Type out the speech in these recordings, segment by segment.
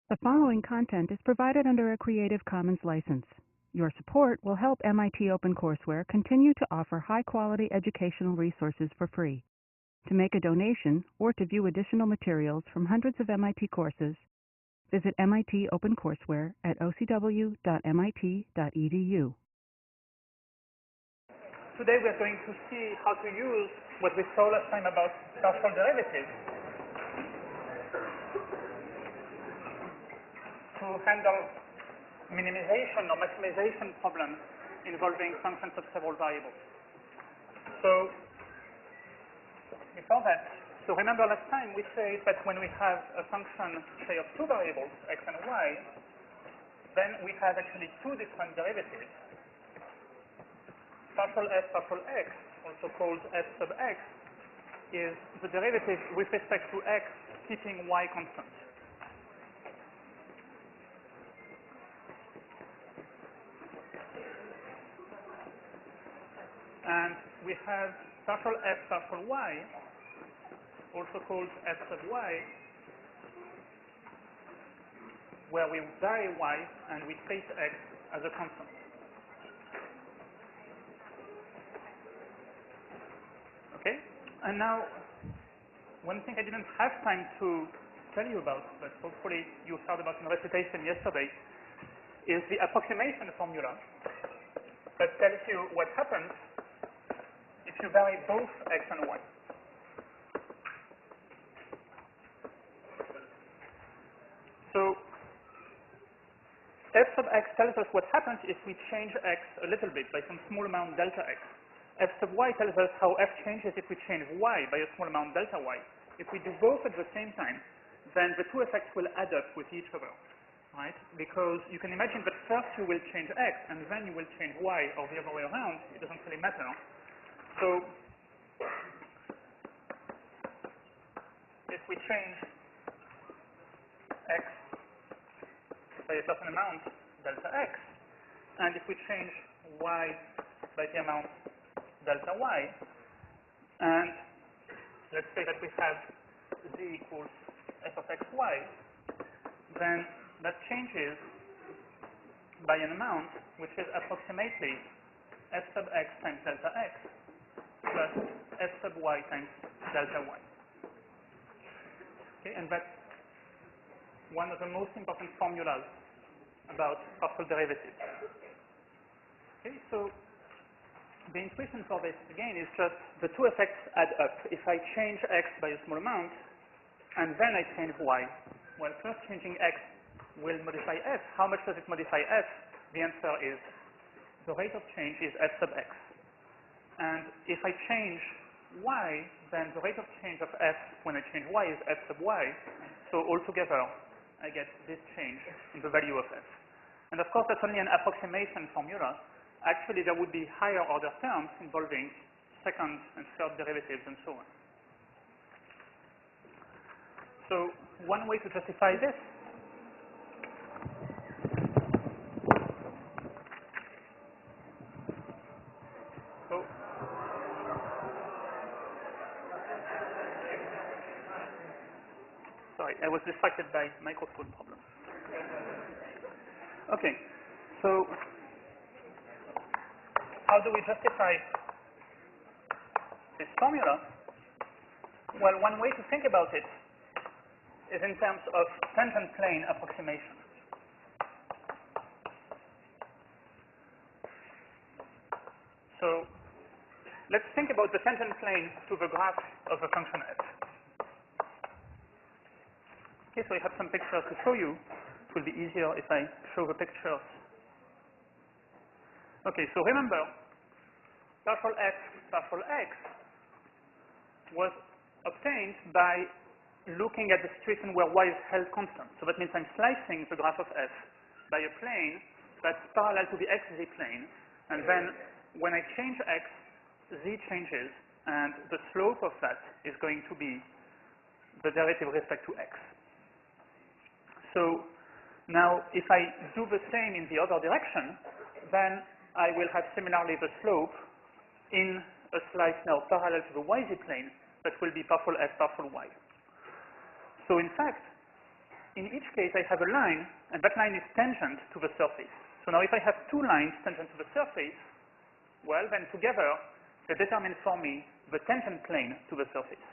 The following content is provided under a Creative Commons license. Your support will help MIT OpenCourseware continue to offer high-quality educational resources for free. To make a donation or to view additional materials from hundreds of MIT courses, visit MIT OpenCourseware at ocw.mit.edu. Today we are going to see how to use what we saw last time about partial derivatives to handle minimization or maximization problems involving functions of several variables. So before that, so remember last time we said that when we have a function, say, of two variables, x and y, then we have actually two different derivatives. Partial f, partial x, also called f sub x, is the derivative with respect to x keeping y constant. And we have partial f, partial y, also called f sub y, where we vary y and we treat x as a constant. Okay? And now, one thing I didn't have time to tell you about, but hopefully you heard about in recitation yesterday, is the approximation formula that tells you what happens if you vary both x and y. So f sub x tells us what happens if we change x a little bit by some small amount delta x. F sub y tells us how f changes if we change y by a small amount delta y. If we do both at the same time, then the two effects will add up with each other, right? Because you can imagine that first you will change x and then you will change y, or the other way around. It doesn't really matter. So if we change x by a certain amount, delta x, and if we change y by the amount delta y, and let's say that we have z equals f of xy, then that changes by an amount which is approximately f sub x times delta x plus f sub y times delta y. Okay, and that's one of the most important formulas about partial derivatives. Okay, so the intuition for this, again, is just the two effects add up. If I change x by a small amount, and then I change y, well, first changing x will modify f. How much does it modify f? The answer is the rate of change is f sub x. And if I change y, then the rate of change of f when I change y is f sub y. So altogether, I get this change in the value of f. And of course, that's only an approximation formula. Actually, there would be higher order terms involving second and third derivatives and so on. So one way to justify this sorry, I was distracted by microphone problems. Okay, so how do we justify this formula? Well, one way to think about it is in terms of tangent plane approximation. So let's think about the tangent plane to the graph of a function f. Okay, so I have some pictures to show you. It will be easier if I show the pictures. Okay, so remember, partial f, partial x was obtained by looking at the situation where y is held constant. So that means I'm slicing the graph of f by a plane that's parallel to the xz plane, and then when I change x, z changes, and the slope of that is going to be the derivative with respect to x. So now, if I do the same in the other direction, then I will have similarly the slope in a slice now parallel to the yz plane that will be partial f, partial y. So in fact, in each case, I have a line, and that line is tangent to the surface. So now if I have two lines tangent to the surface, well, then together, they determine for me the tangent plane to the surface.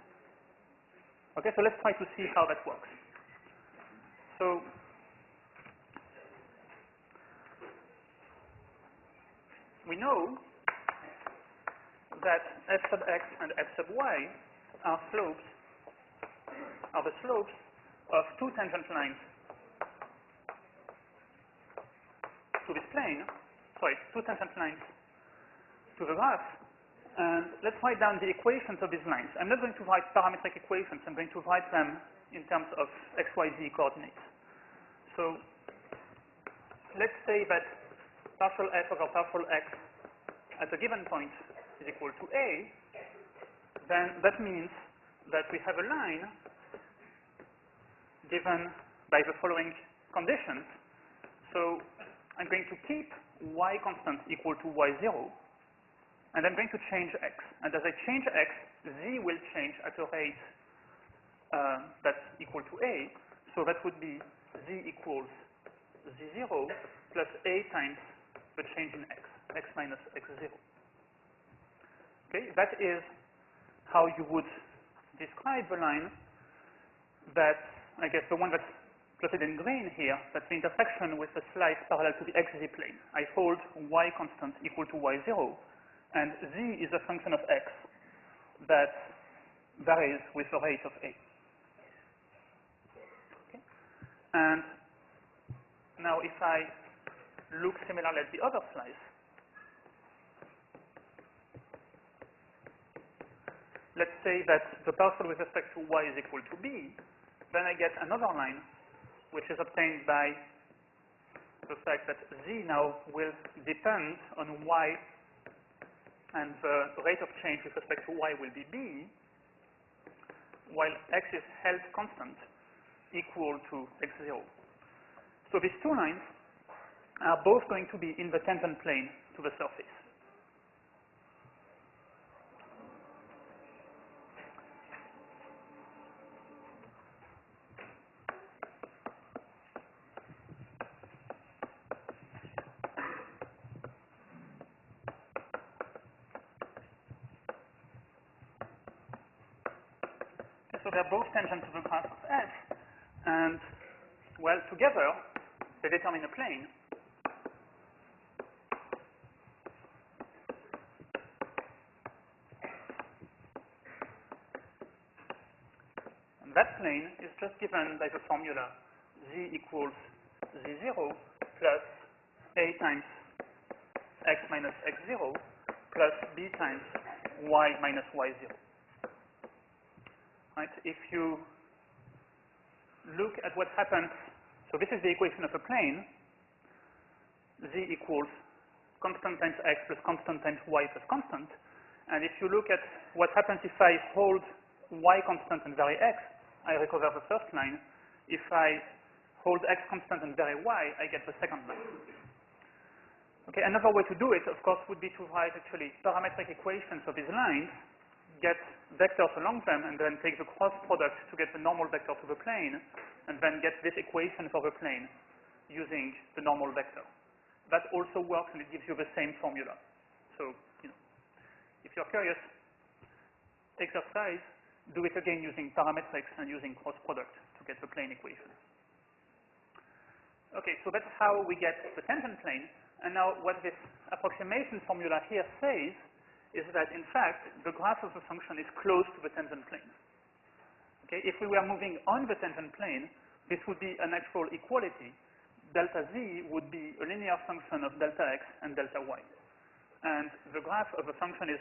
Okay, so let's try to see how that works. So we know that f sub x and f sub y are the slopes of two tangent lines to this plane, two tangent lines to the graph. And let's write down the equations of these lines. I'm not going to write parametric equations. I'm going to write them in terms of x, y, z coordinates. So let's say that partial f over partial x at a given point is equal to a. Then that means that we have a line given by the following conditions. So I'm going to keep y constant equal to y0, and I'm going to change x. And as I change x, z will change at a rate that's equal to a. So that would be z equals z0 plus a times the change in x minus x0. Okay, that is how you would describe the line that, I guess, the one that's plotted in green here, that's the intersection with the slice parallel to the xz plane. I hold y constant equal to y0, and z is a function of x that varies with the rate of a. Okay. And now if I look similarly at the other slice, let's say that the parcel with respect to y is equal to b, then I get another line which is obtained by the fact that z now will depend on y, and the rate of change with respect to y will be b, while x is held constant equal to x0. So these two lines are both going to be in the tangent plane to the surface. So they're both tangent to the graph of f, and, well, together, they determine a plane. And that plane is just given by the formula z equals z0 plus a times x minus x0 plus b times y minus y0. Right? If you look at what happens, so this is the equation of a plane, z equals constant times x plus constant times y plus constant. And if you look at what happens if I hold y constant and vary x, I recover the first line. If I hold x constant and vary y, I get the second line. Okay, another way to do it, of course, would be to write actually parametric equations of these lines, get vectors along them, and then take the cross product to get the normal vector to the plane, and then get this equation for the plane using the normal vector. That also works, and it gives you the same formula. So, if you're curious, exercise, do it again using parametrics and using cross product to get the plane equation. Okay, so that's how we get the tangent plane. And now what this approximation formula here says is that, in fact, the graph of the function is close to the tangent plane. Okay, if we were moving on the tangent plane, this would be an actual equality. Delta z would be a linear function of delta x and delta y. And the graph of the function is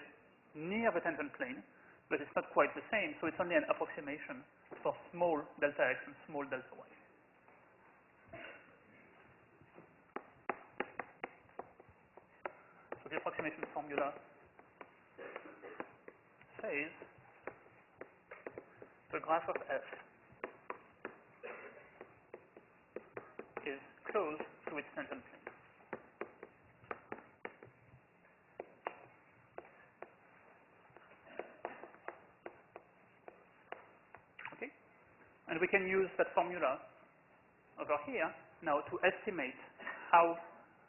near the tangent plane, but it's not quite the same, so it's only an approximation for small delta x and small delta y. So the approximation formula says the graph of f is close to its tangent plane. Okay? And we can use that formula now to estimate how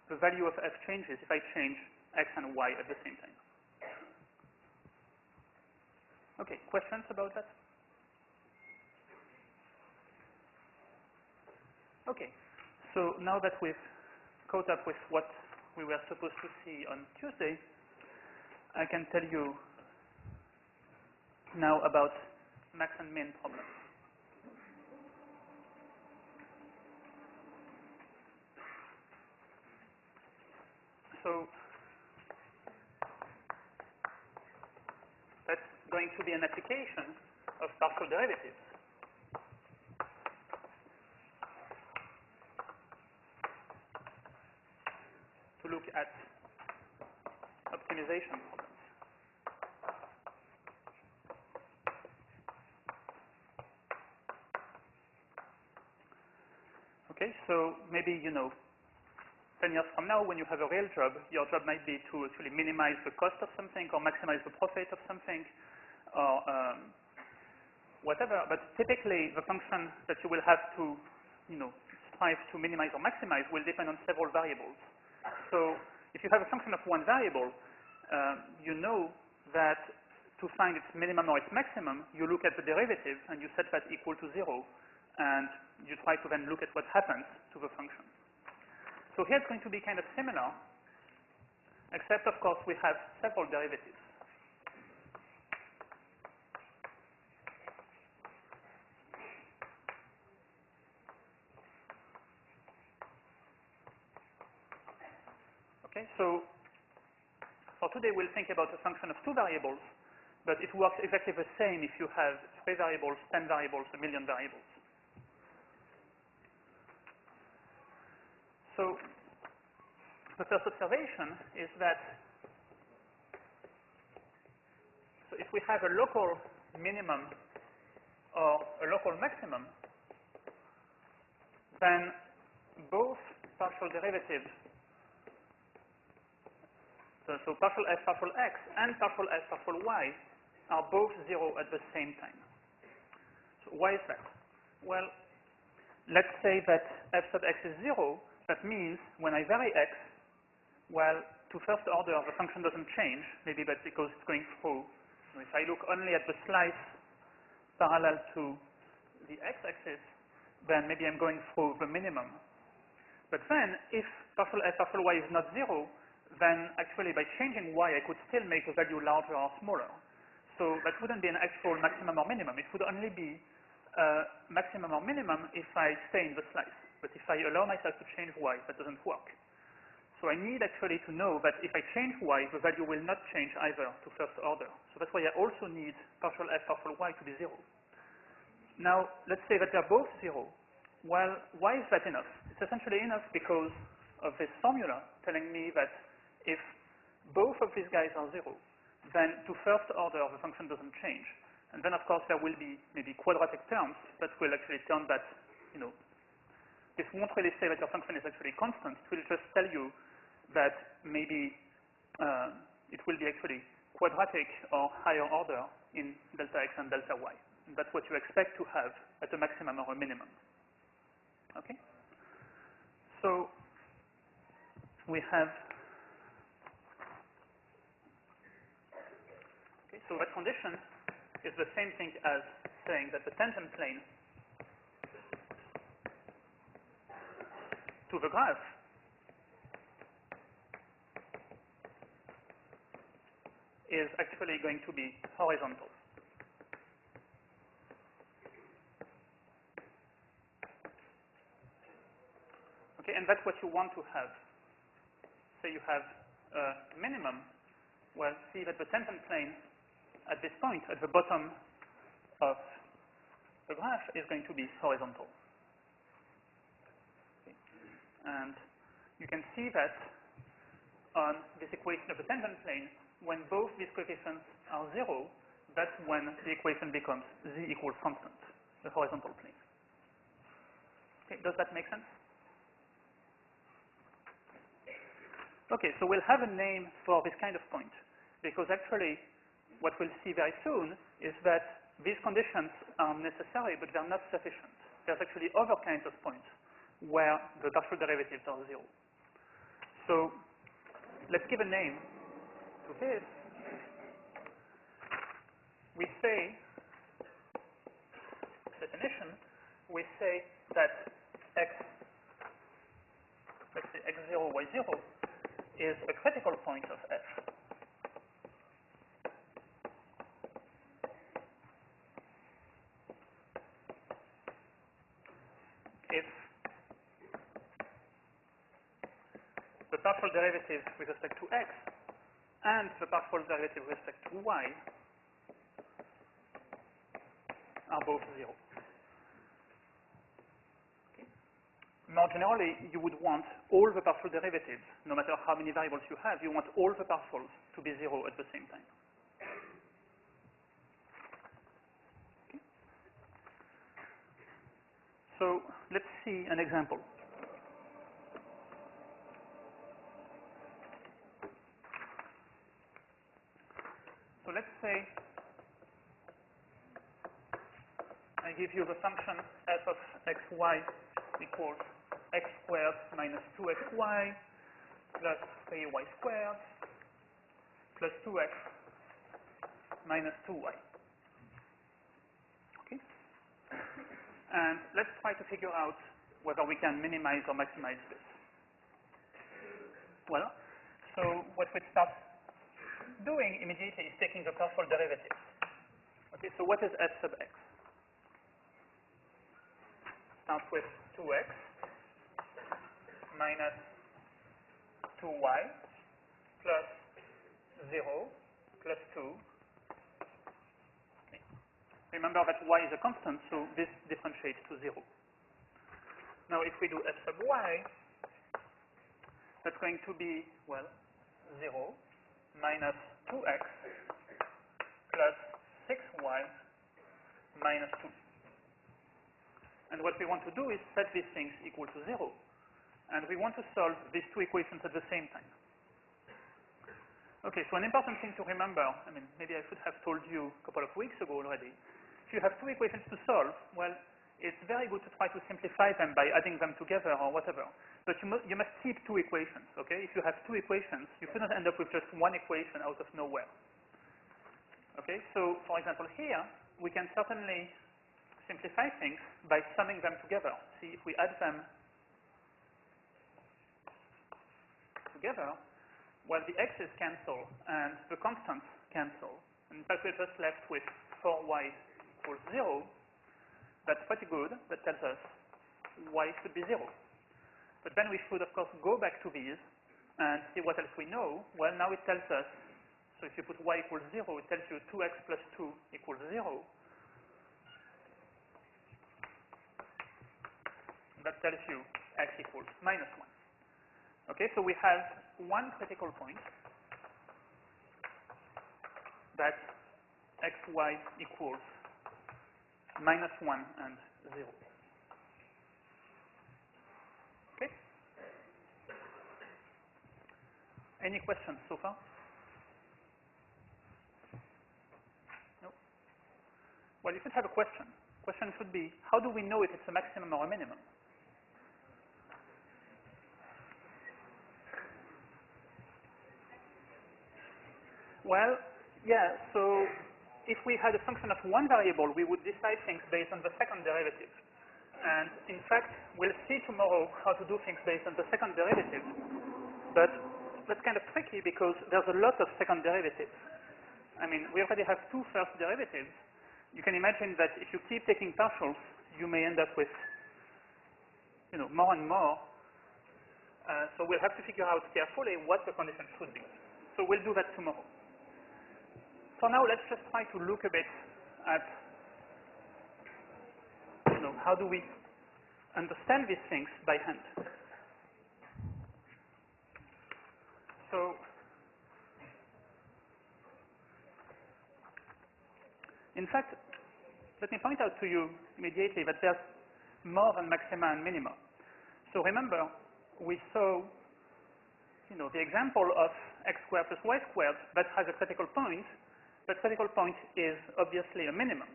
the value of f changes if I change x and y at the same time. Okay, questions about that? Okay, so now that we've caught up with what we were supposed to see on Tuesday, I can tell you now about max and min problems. So that's going to be an application of partial derivatives. To look at optimization problems. Okay, so maybe, 10 years from now, when you have a real job, your job might be to actually minimize the cost of something or maximize the profit of something or whatever. But typically, the function that you will have to, strive to minimize or maximize will depend on several variables. So if you have a function of one variable, you know that to find its minimum or its maximum, you look at the derivative and you set that equal to 0, and you try to then look at what happens to the function. So here it's going to be kind of similar, except of course we have several derivatives. Okay, so for today we'll think about a function of two variables, but it works exactly the same if you have 3 variables, 10 variables, 1 million variables. So the first observation is that so if we have a local minimum or a local maximum, then both partial derivatives, so partial f partial x and partial f partial y, are both 0 at the same time. So why is that? Well, let's say that f sub x is 0. That means when I vary x, well, to first order, the function doesn't change. Maybe that's because it's going through. So if I look only at the slice parallel to the x-axis, then maybe I'm going through the minimum. But then, if partial f partial y is not 0, then actually by changing y, I could still make the value larger or smaller. So that wouldn't be an actual maximum or minimum. It would only be maximum or minimum if I stay in the slice. But if I allow myself to change y, that doesn't work. So I need actually to know that if I change y, the value will not change either to first order. So that's why I also need partial f partial y to be 0. Now, let's say that they're both 0. Well, why is that enough? It's essentially enough because of this formula telling me that if both of these guys are 0, then to first order, the function doesn't change. And then, of course, there will be maybe quadratic terms that will actually turn that, this won't really say that your function is actually constant. It will just tell you that maybe it will be actually quadratic or higher order in delta x and delta y. And that's what you expect to have at a maximum or a minimum. Okay? So we have, okay, so that condition is the same thing as saying that the tangent plane to the graph is actually going to be horizontal. Okay, and that's what you want to have. Say you have a minimum. Well, see that the tangent plane at this point, at the bottom of the graph, is going to be horizontal. Okay. And you can see that on this equation of the tangent plane, when both these coefficients are 0, that's when the equation becomes z equals constant, the horizontal plane. Okay, does that make sense? Okay, so we'll have a name for this kind of point, because actually what we'll see very soon is that these conditions are necessary, but they're not sufficient. There's actually other kinds of points where the partial derivatives are 0. So let's give a name to this. We say, definition, we say that x, let's say x0, y0, is a critical point of f. If the partial derivative with respect to x and the partial derivative with respect to y are both 0. Okay. More generally, you would want all the partial derivatives, no matter how many variables you have, you want all the partials to be 0 at the same time. Okay. So let's see an example. So let's say I give you the function f of xy equals x squared minus 2xy plus 3y squared plus 2x minus 2y. Okay? And let's try to figure out whether we can minimize or maximize this. Well, so what we start doing immediately is taking the partial derivatives. Okay, so what is f sub x? Start with 2x minus 2y plus 0 plus 2. Okay. Remember that y is a constant, so this differentiates to 0. Now if we do f sub y, that's going to be, well, 0 minus 2x plus 6y minus 2. And what we want to do is set these things equal to 0. And we want to solve these two equations at the same time. Okay, so an important thing to remember, I mean, maybe I should have told you a couple of weeks ago already. If you have two equations to solve, well, it's very good to try to simplify them by adding them together or whatever. But you must keep two equations, okay? If you have two equations, you cannot end up with just one equation out of nowhere. Okay, so for example here, we can certainly simplify things by summing them together. See, if we add them together, well, the x's cancel and the constants cancel. And in fact, we're just left with 4y equals 0. That's pretty good. That tells us y should be 0. But then we should, of course, go back to these and see what else we know. Well, now it tells us, so if you put y equals 0, it tells you 2x plus 2 equals 0. That tells you x equals minus 1. Okay, so we have one critical point that xy equals minus 1 and 0. Okay? Any questions so far? No? Well, you should have a question. Question should be, how do we know if it's a maximum or a minimum? Well, yeah, so if we had a function of one variable, we would decide things based on the second derivative. And in fact, we'll see tomorrow how to do things based on the second derivative. But that's kind of tricky because there's a lot of second derivatives. I mean, we already have two first derivatives. You can imagine that if you keep taking partials, you may end up with, you know, more and more. So we'll have to figure out carefully what the condition should be. So we'll do that tomorrow. For now, let's just try to look a bit at, you know, how do we understand these things by hand. So, in fact, let me point out to you immediately that there's more than maxima and minima. So remember, we saw, you know, the example of x squared plus y squared that has a critical point. That critical point is obviously a minimum.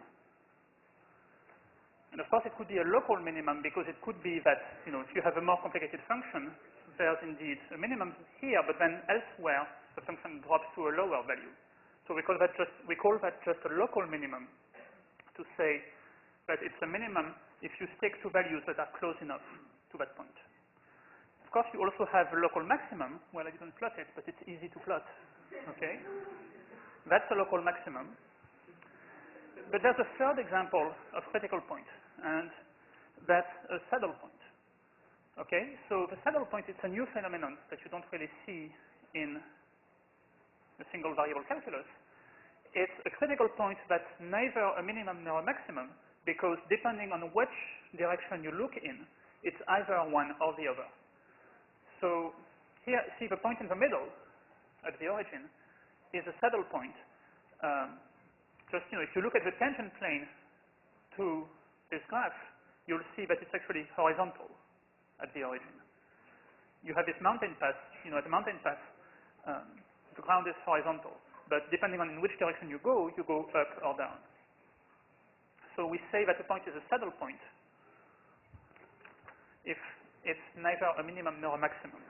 And And of course, it could be a local minimum because it could be that, if you have a more complicated function, there's indeed a minimum here, but then elsewhere, the function drops to a lower value. So we call that just a local minimum to say that it's a minimum if you stick to values that are close enough to that point. Of course, you also have a local maximum. Well, I didn't plot it, but it's easy to plot. Okay? That's a local maximum. But there's a third example of critical point, and that's a saddle point. Okay? So the saddle point is a new phenomenon that you don't really see in the single variable calculus. It's a critical point that's neither a minimum nor a maximum, because depending on which direction you look in, it's either one or the other. So here, see the point in the middle at the origin is a saddle point. Just, if you look at the tangent plane to this graph, you'll see that it's actually horizontal at the origin. You have this mountain pass, at the mountain pass, the ground is horizontal. But depending on in which direction you go up or down. So we say that the point is a saddle point if it's neither a minimum nor a maximum.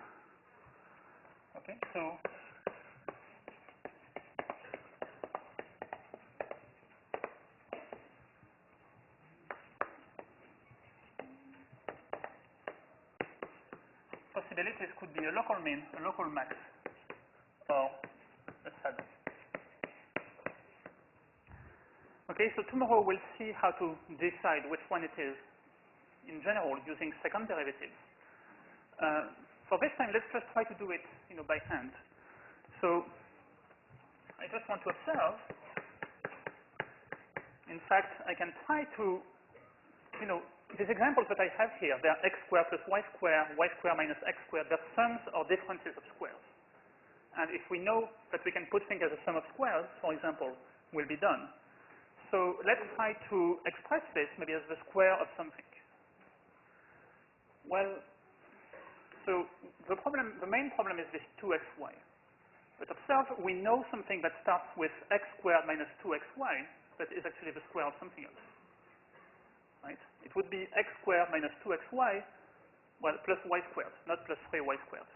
Okay, so possibilities could be a local min, a local max, or a saddle. Okay, so tomorrow we'll see how to decide which one it is in general using second derivatives. For this time, let's just try to do it, by hand. So I just want to observe. In fact, I can try to, these examples that I have here, they're x squared plus y squared minus x squared. Their sums or differences of squares. And if we know that we can put things as a sum of squares, for example, will be done. So let's try to express this maybe as the square of something. Well, so the main problem is this 2xy. But observe, we know something that starts with x squared minus 2xy that is actually the square of something else. Right? It would be x squared minus 2xy, well, plus y squared, not plus 3y squared.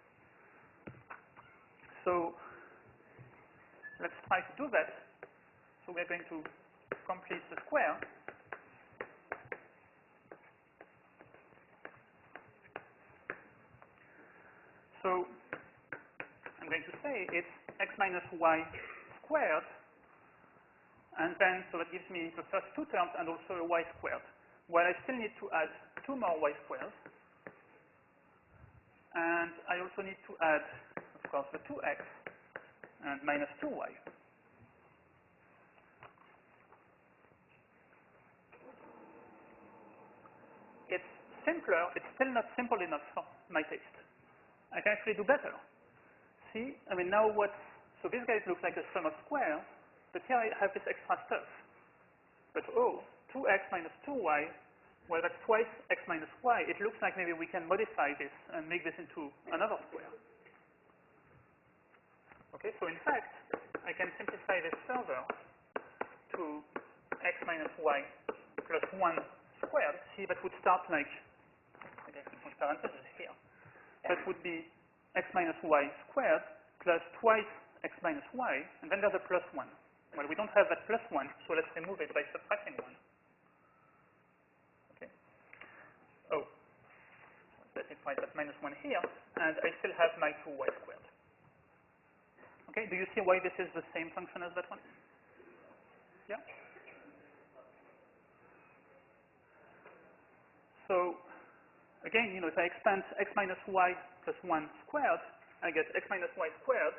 So let's try to do that. So we're going to complete the square. So I'm going to say it's x minus y squared, and then, so that gives me the first two terms and also a y squared. Well, I still need to add two more y squares, and I also need to add, of course, the 2x and minus 2y. It's simpler, it's still not simple enough for my taste. I can actually do better. See, now so this guy looks like a sum of squares, but here I have this extra stuff. But 2x minus 2y, well, that's twice x minus y. It looks like maybe we can modify this and make this into another square. Okay, so in fact, I can simplify this further to x minus y plus 1 squared. See, that would start like, maybe I could put parentheses here. That would be x minus y squared plus twice x minus y, and then there's a plus 1. Well, we don't have that plus 1, so let's remove it by subtracting 1. Okay. Oh, let me write that minus 1 here, and I still have my 2y squared. Okay, do you see why this is the same function as that one? Yeah? So, again, if I expand x minus y plus 1 squared, I get x minus y squared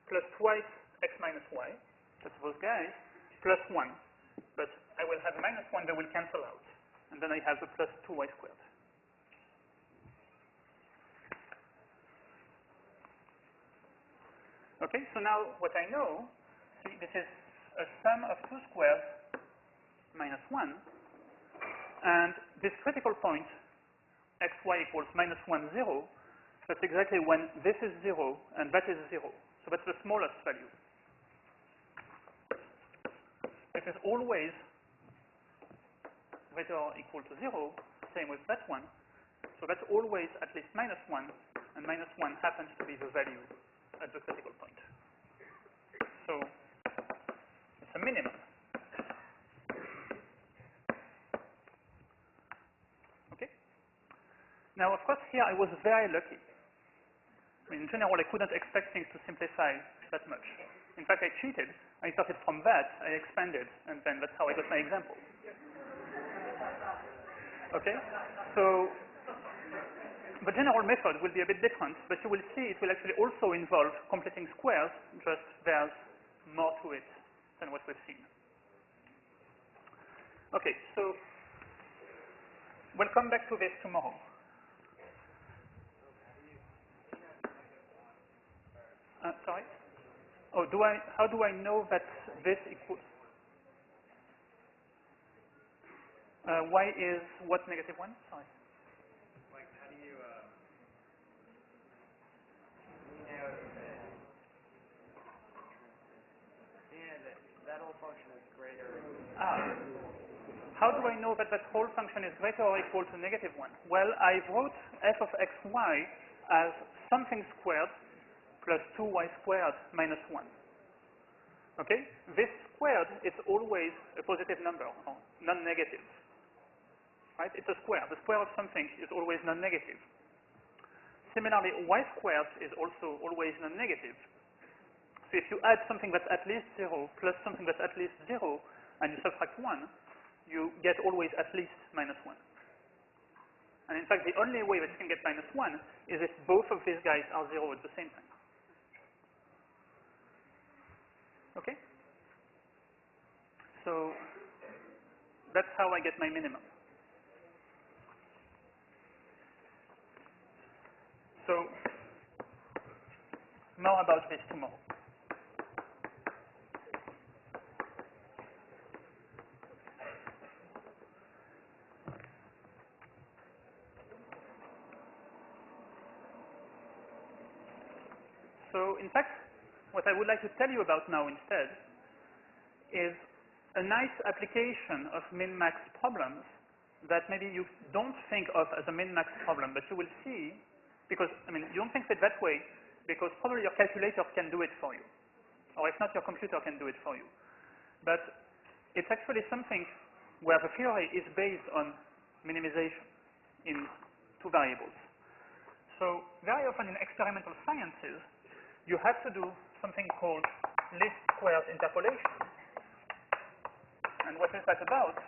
plus twice x minus y, that's those guys, plus 1. But I will have minus 1 that will cancel out. And then I have a plus 2y squared. Okay, so now what I know, see, this is a sum of 2 squares minus 1. And this critical point, xy equals minus 1, 0, that's exactly when this is 0 and that is 0. So that's the smallest value. This is always greater or equal to 0, same with that one. So that's always at least -1, and -1 happens to be the value at the critical point. So it's a minimum. Okay? Now, of course, here I was very lucky. I mean, in general, I couldn't expect things to simplify that much. In fact, I cheated. I started from that, I expanded, and then that's how I got my example. Okay? So the general method will be a bit different, but you will see it will actually also involve completing squares, just there's more to it than what we've seen. Okay, so we'll come back to this tomorrow. Sorry? Oh, how do I know that this equals? Y is what, -1? Sorry. Like, how do you know that whole function is greater? How do I know that that whole function is greater or equal to -1? Well, I wrote f of xy as something squared plus 2y squared minus 1. Okay? This squared is always a positive number, or non-negative. Right? It's a square. The square of something is always non-negative. Similarly, y squared is also always non-negative. So if you add something that's at least 0 plus something that's at least 0, and you subtract 1, you get always at least -1. And in fact, the only way that you can get -1 is if both of these guys are 0 at the same time. Okay? So that's how I get my minimum. So more about this tomorrow. So in fact, what I would like to tell you about now instead is a nice application of min-max problems that maybe you don't think of as a min-max problem, but you will see, because, I mean, you don't think of it that way, because probably your calculator can do it for you. Or if not, your computer can do it for you. But it's actually something where the theory is based on minimization in two variables. So very often in experimental sciences, you have to do something called least squares interpolation. And what is that about?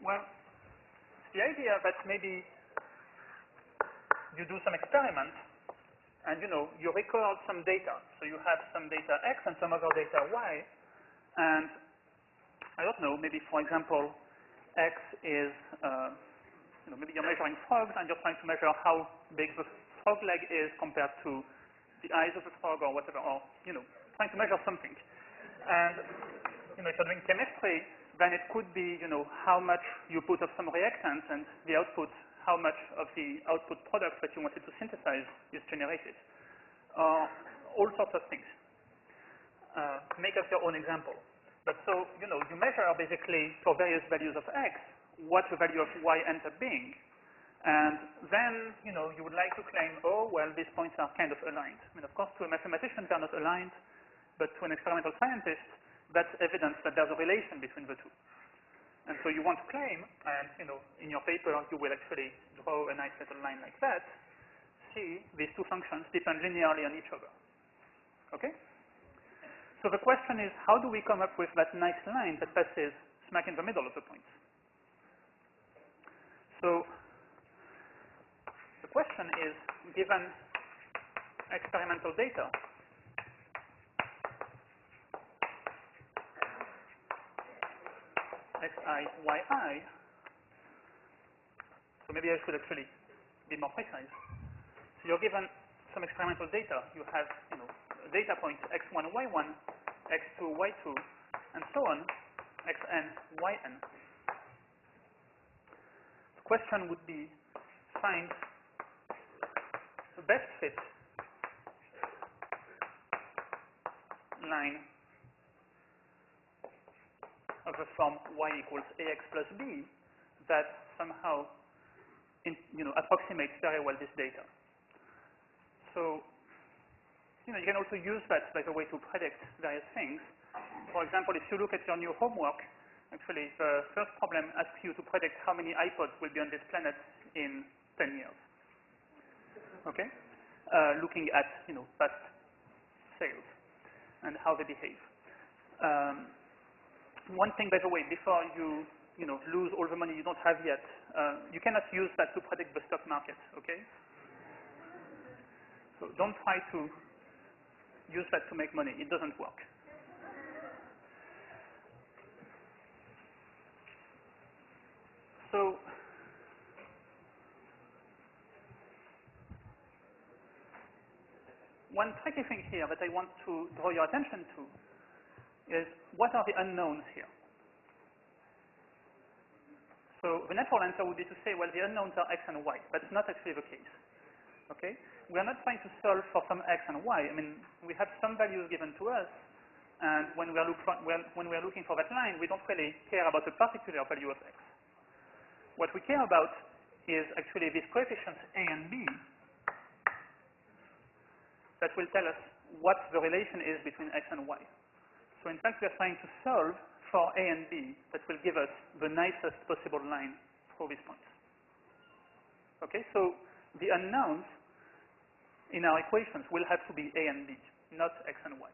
Well, it's the idea that maybe you do some experiments and, you record some data. So you have some data X and some other data Y. And I don't know, maybe, for example, X is, maybe you're measuring frogs and you're trying to measure how big the frog leg is compared to the eyes of the frog or whatever, or, trying to measure something. And, if you're doing chemistry, then it could be, how much you put of some reactants and the output, how much of the output product that you wanted to synthesize is generated. All sorts of things. Make up your own example. But so, you measure basically for various values of X, what the value of Y ends up being. And then, you would like to claim, oh, well, these points are kind of aligned. I mean, of course, to a mathematician, they're not aligned, but to an experimental scientist, that's evidence that there's a relation between the two. And so you want to claim, and, in your paper, you will actually draw a nice little line like that. See, these two functions depend linearly on each other. Okay? So the question is, how do we come up with that nice line that passes smack in the middle of the points? So the question is, given experimental data, xi, yi, so maybe I should actually be more precise. So you're given some experimental data. You have, data points x1, y1, x2, y2, and so on, xn, yn. The question would be, find the best fit line of the form y equals ax plus b that somehow approximates very well this data. So you can also use that, by the way, to predict various things. For example, if you look at your new homework, actually the first problem asks you to predict how many iPods will be on this planet in 10 years. Okay? Looking at past sales and how they behave. One thing, by the way, before you lose all the money you don't have yet, you cannot use that to predict the stock market. Okay? So don't try to use that to make money. It doesn't work. So one tricky thing here that I want to draw your attention to is what are the unknowns here? So the natural answer would be to say, well, the unknowns are x and y. That's not actually the case. Okay? We are not trying to solve for some x and y. I mean, we have some values given to us, and when we are looking for that line, we don't really care about a particular value of x. What we care about is actually these coefficients a and b that will tell us what the relation is between x and y. So in fact, we are trying to solve for a and b that will give us the nicest possible line for these points. Okay, so the unknowns in our equations will have to be a and b, not x and y.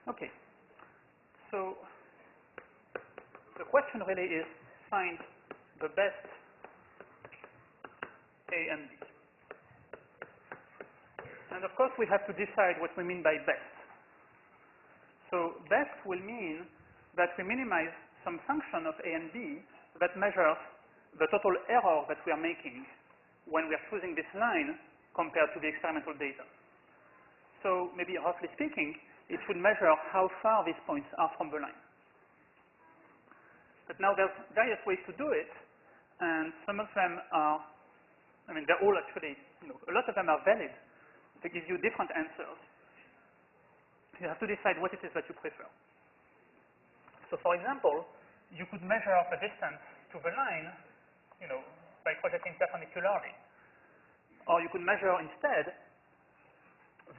Okay, so the question really is find the best a and b. And of course, we have to decide what we mean by best. So best will mean that we minimize some function of a and b that measures the total error that we are making when we are choosing this line compared to the experimental data. So maybe roughly speaking, it should measure how far these points are from the line. But now there's various ways to do it, and some of them are, I mean, they're all actually, a lot of them are valid. They give you different answers. You have to decide what it is that you prefer. So for example, you could measure the distance to the line, by projecting perpendicularly. Or you could measure instead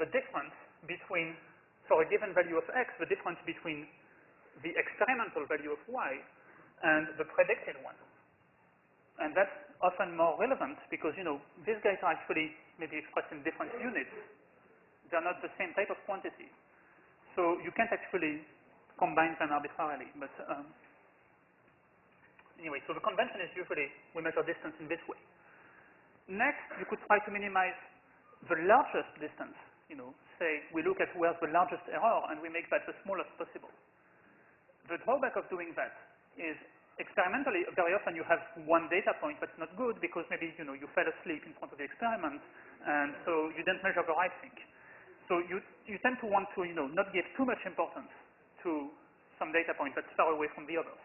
the difference between, for a given value of x, the difference between the experimental value of y and the predicted one. And that's often more relevant because, these guys are actually maybe expressed in different units. They're not the same type of quantity. So you can't actually combine them arbitrarily. But anyway, so the convention is usually we measure distance in this way. Next, you could try to minimize the largest distance. Say we look at where's the largest error and we make that the smallest possible. The drawback of doing that is experimentally, very often you have one data point that's not good because maybe you fell asleep in front of the experiment and so you didn't measure the right thing. So you tend to want to not give too much importance to some data point that's far away from the others.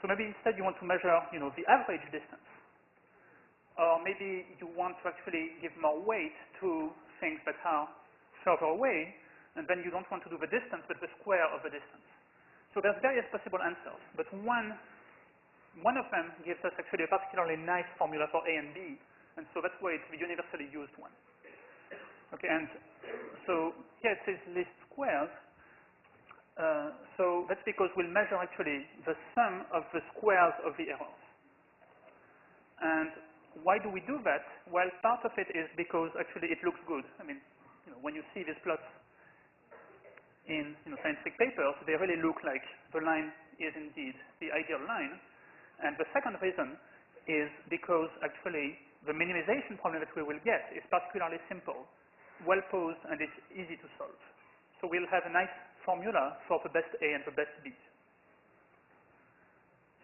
So maybe instead you want to measure the average distance. Or maybe you want to actually give more weight to things that are further away, and then you don't want to do the distance, but the square of the distance. So there's various possible answers, but one of them gives us actually a particularly nice formula for a and b, and so that's why it's the universally used one. Okay, and so here it says least squares. So that's because we'll measure actually the sum of the squares of the errors. And why do we do that? Well, part of it is because actually it looks good. I mean, when you see these plots in scientific papers, they really look like the line is indeed the ideal line. And the second reason is because actually the minimization problem that we will get is particularly simple, well posed, and it's easy to solve. So we'll have a nice formula for the best A and the best B.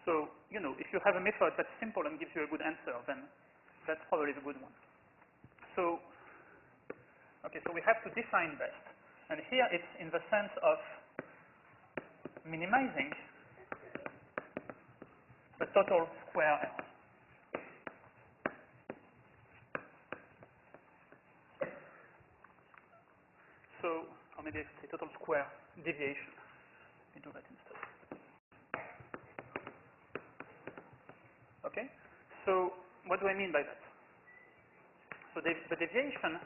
So, you know, if you have a method that's simple and gives you a good answer, then that's probably the good one. So, okay, so we have to define best. And here it's in the sense of minimizing the total square error. So, or maybe I should say total square deviation. Let me do that instead. Okay, so what do I mean by that? So the deviation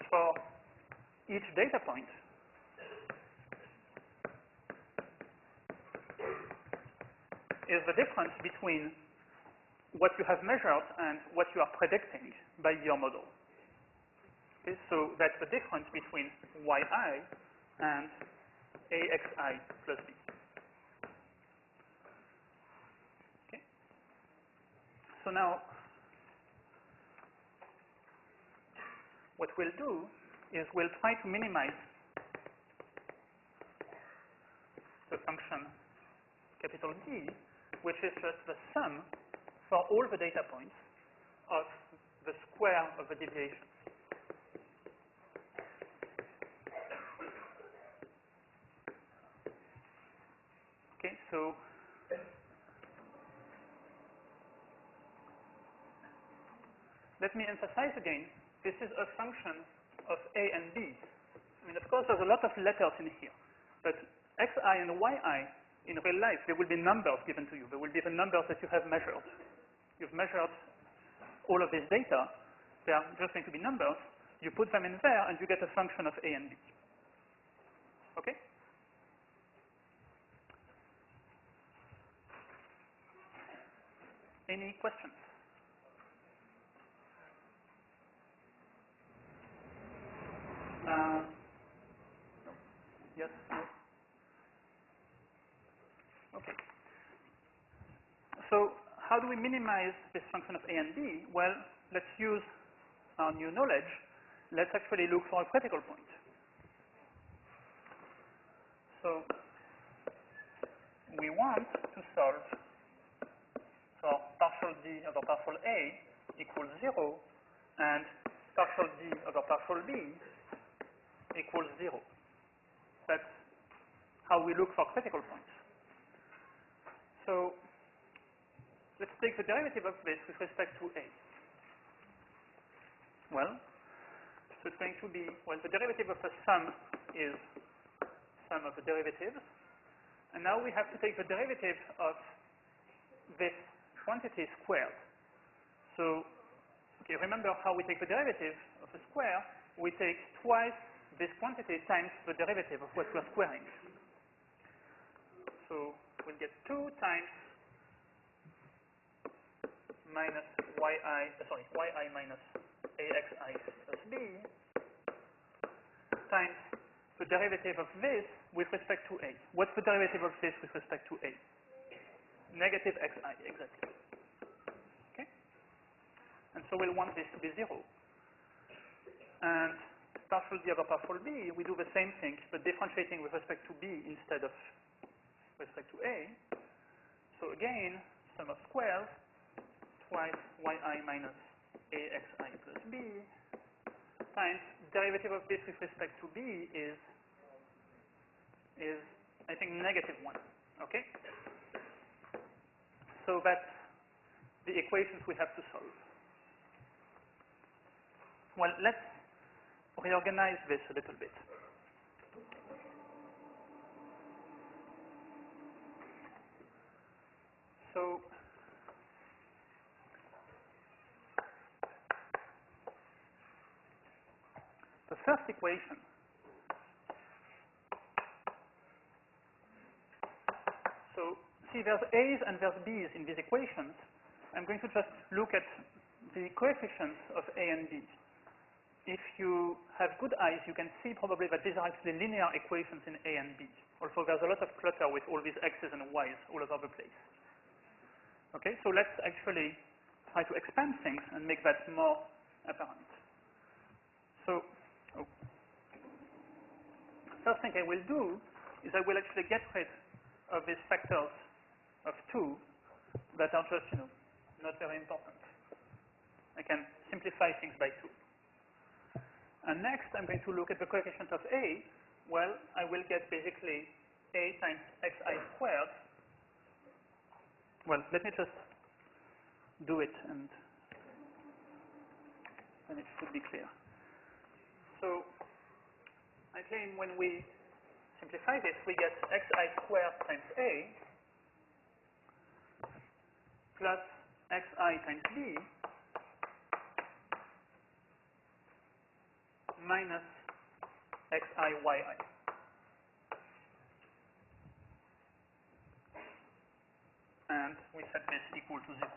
for each data point is the difference between what you have measured and what you are predicting by your model. Okay, so that's the difference between yi and axi plus b. Okay. So now, what we'll do is we'll try to minimize the function capital D, which is just the sum for all the data points of the square of the deviation. Okay, so let me emphasize again, this is a function of A and B. I mean, of course, there's a lot of letters in here, but xi and yi, in real life, there will be numbers given to you. There will be the numbers that you have measured. You've measured all of this data. They are just going to be numbers. You put them in there, and you get a function of A and B. Okay? Any questions? No. Yes? No? Okay. So how do we minimize this function of A and B? Well, let's use our new knowledge. Let's actually look for a critical point. So we want to solve for partial D over partial A equals 0 and partial D over partial B equals 0. That's how we look for critical points. So let's take the derivative of this with respect to A. Well, so it's going to be, well, the derivative of a sum is sum of the derivatives. And now we have to take the derivative of this quantity squared. So, okay, remember how we take the derivative of a square? We take twice this quantity times the derivative of what we're squaring. So we'll get 2 times minus yi minus axi plus b times the derivative of this with respect to a. What's the derivative of this with respect to a? Negative xi, exactly. Okay? And so we'll want this to be 0. And partial d over partial b, we do the same thing, but differentiating with respect to b instead of respect to a. So again, sum of squares, twice yi minus axi plus b, times derivative of this with respect to b is I think, negative 1. Okay? So that's the equations we have to solve. Well, let's reorganize this a little bit. So the first equation see there's A's and there's B's in these equations. I'm going to just look at the coefficients of A and B. If you have good eyes, you can see probably that these are actually linear equations in A and B. Also, there's a lot of clutter with all these X's and Y's all over the place. Okay, so let's actually try to expand things and make that more apparent. So, first thing I will do is I will actually get rid of these factors of 2 that are just, not very important. I can simplify things by 2. And next, I'm going to look at the coefficient of A. Well, I will get basically A times xi squared. Well, let me just do it, and then it should be clear. So I claim when we simplify this, we get xi squared times A plus xi times B minus xi yi. And we set this equal to 0.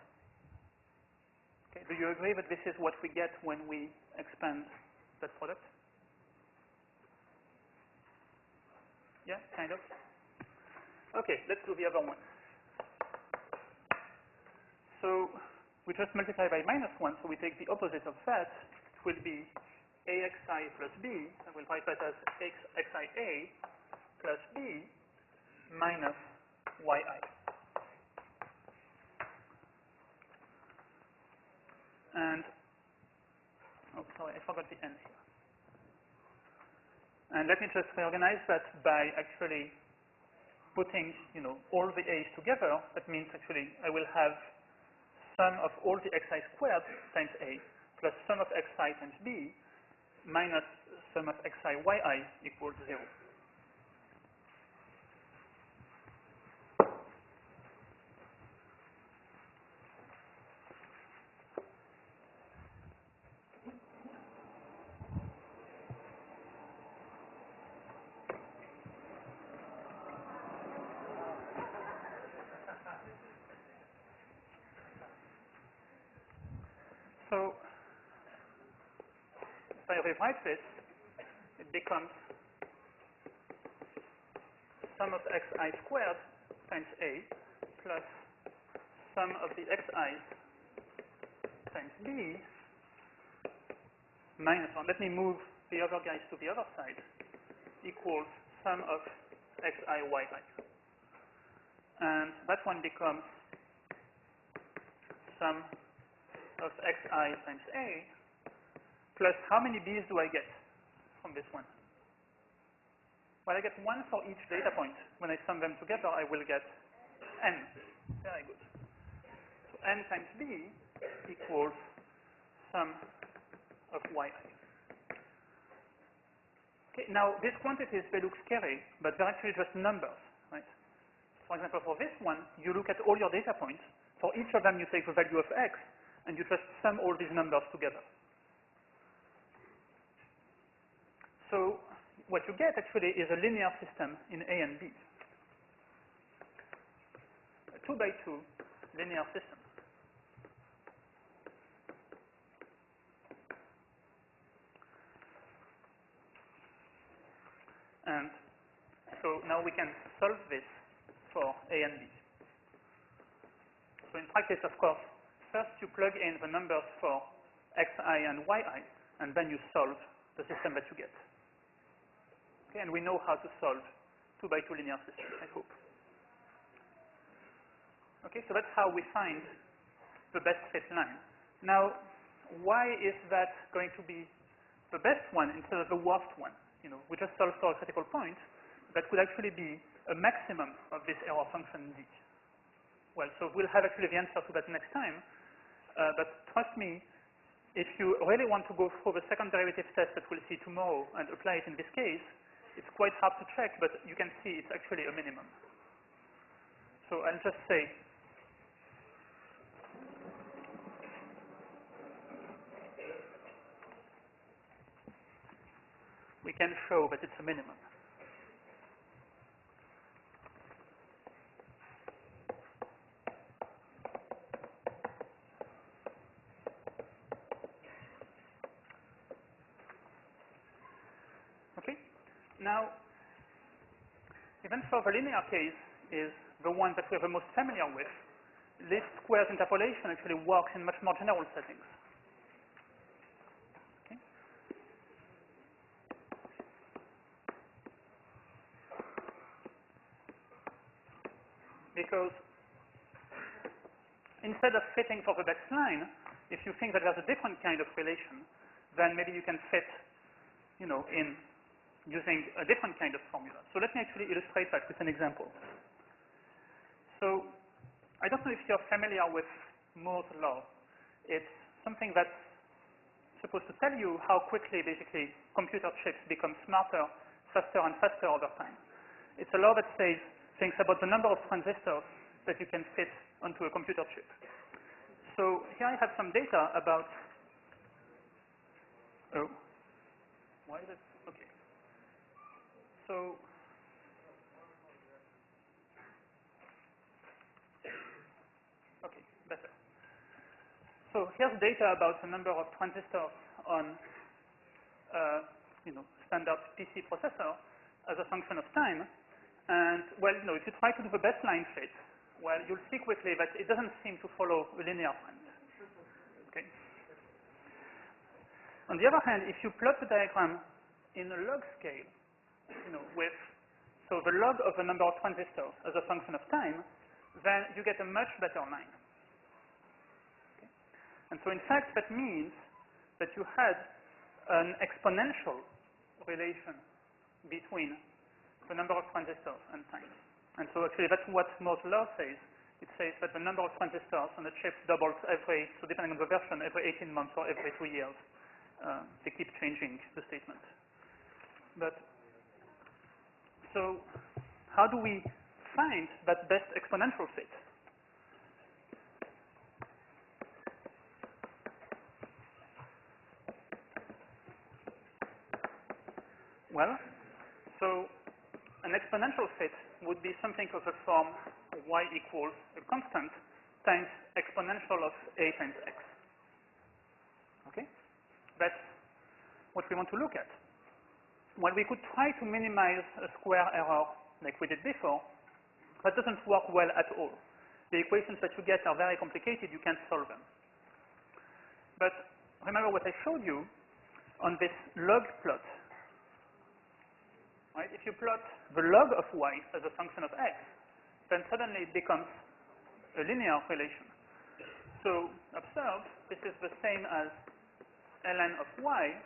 Okay, do you agree that this is what we get when we expand that product? Yeah, kind of. Okay, let's do the other one. So we just multiply by -1, so we take the opposite of that. It will be axi plus b. I will write that as xia plus b minus yi. And, oh, sorry, I forgot the n here. And let me just reorganize that by actually putting, all the a's together. That means actually I will have sum of all the xi squared times a plus sum of xi times b minus sum of xi yi equals 0. So if I rewrite this, it becomes sum of xi squared times a plus sum of the xi times b minus 1. Let me move the other guys to the other side, equals sum of xi yi. And that one becomes sum of xi times a plus how many b's do I get from this one? Well, I get 1 for each data point. When I sum them together, I will get n. Very good. So n times b equals sum of yi. Okay, now these quantities, they look scary, but they're actually just numbers, right? For example, for this one, you look at all your data points. For each of them, you take the value of x, and you just sum all these numbers together. So what you get actually is a linear system in A and B. A 2x2 linear system. And so now we can solve this for A and B. So in practice, of course, first you plug in the numbers for xi and yi, and then you solve the system that you get. Okay, and we know how to solve 2x2 linear systems, I hope. Okay, so that's how we find the best fit line. Now, why is that going to be the best one instead of the worst one? We just solved for a critical point. That could actually be a maximum of this error function d. Well, so we'll have actually the answer to that next time. But trust me, if you really want to go through the second derivative test that we'll see tomorrow and apply it in this case, it's quite hard to check, but you can see it's actually a minimum. So I'll just say, we can show that it's a minimum. Okay? Now, even for the linear case is the one that we're the most familiar with. Least squares interpolation actually works in much more general settings. Okay? because instead of fitting for the best line, if you think that there's a different kind of relation, then maybe you can fit, in using a different kind of formula. So let me actually illustrate that with an example. So I don't know if you're familiar with Moore's law. It's something that's supposed to tell you how quickly, basically, computer chips become smarter, faster and faster over time. It's a law that says things about the number of transistors that you can fit onto a computer chip. So here I have some data about, why is it, okay. So, okay, better. So here's data about the number of transistors on standard PC processor as a function of time. And, well, if you try to do the best line fit, well, you'll see quickly that it doesn't seem to follow a linear trend. Okay. On the other hand, if you plot the diagram in a log scale, so the log of the number of transistors as a function of time, then you get a much better line. Okay. And so, in fact, that means that you had an exponential relation between the number of transistors and time. And so actually that's what Moore's law says. It says that the number of transistors on a chip doubles so depending on the version, every 18 months or every 2 years. They keep changing the statement. But, so how do we find that best exponential fit? Well, so an exponential fit would be something of the form y equals a constant times exponential of a times x. Okay? That's what we want to look at. Well, we could try to minimize a square error like we did before. That doesn't work well at all. The equations that you get are very complicated. You can't solve them. But remember what I showed you on this log plot. Right? If you plot the log of y as a function of x, then suddenly it becomes a linear relation. So observe, this is the same as ln of y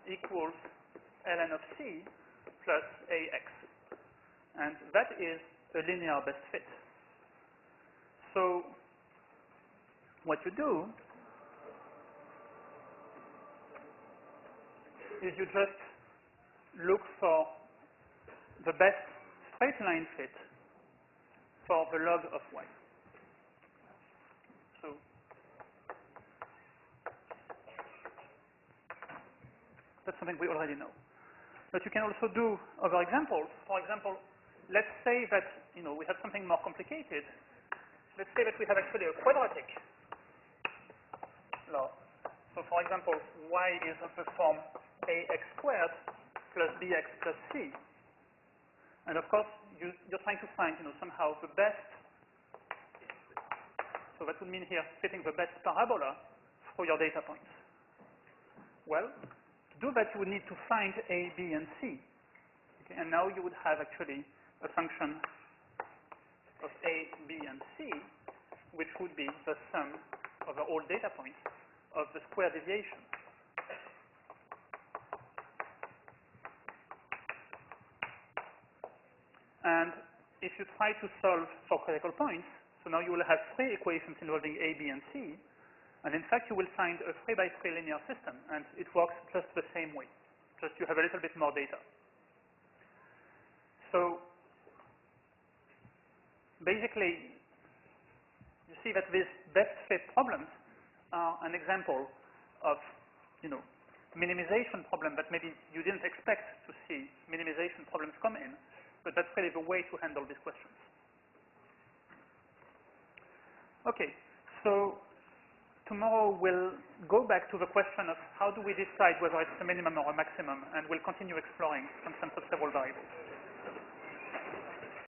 equals ln of c plus ax. And that is a linear best fit. So what you do is you just look for the best straight line fit for the log of y. So that's something we already know. But you can also do other examples. For example, let's say that we have something more complicated. Let's say that we have actually a quadratic law. So for example, y is of the form ax squared plus bx plus c. And of course, you're trying to find, somehow the best. So that would mean here fitting the best parabola for your data points. Well, to do that, you would need to find a, b, and c. Okay, and now you would have actually a function of a, b, and c, which would be the sum of the all data points of the square deviation. And if you try to solve for critical points, so now you will have 3 equations involving a, b, and c, and in fact you will find a 3x3 linear system, and it works just the same way, just you have a little bit more data. So basically, you see that these best fit problems are an example of, minimization problem that maybe you didn't expect to see minimization problems come in. But that's really the way to handle these questions. Okay, so tomorrow we'll go back to the question of how do we decide whether it's a minimum or a maximum, and we'll continue exploring concepts of several variables.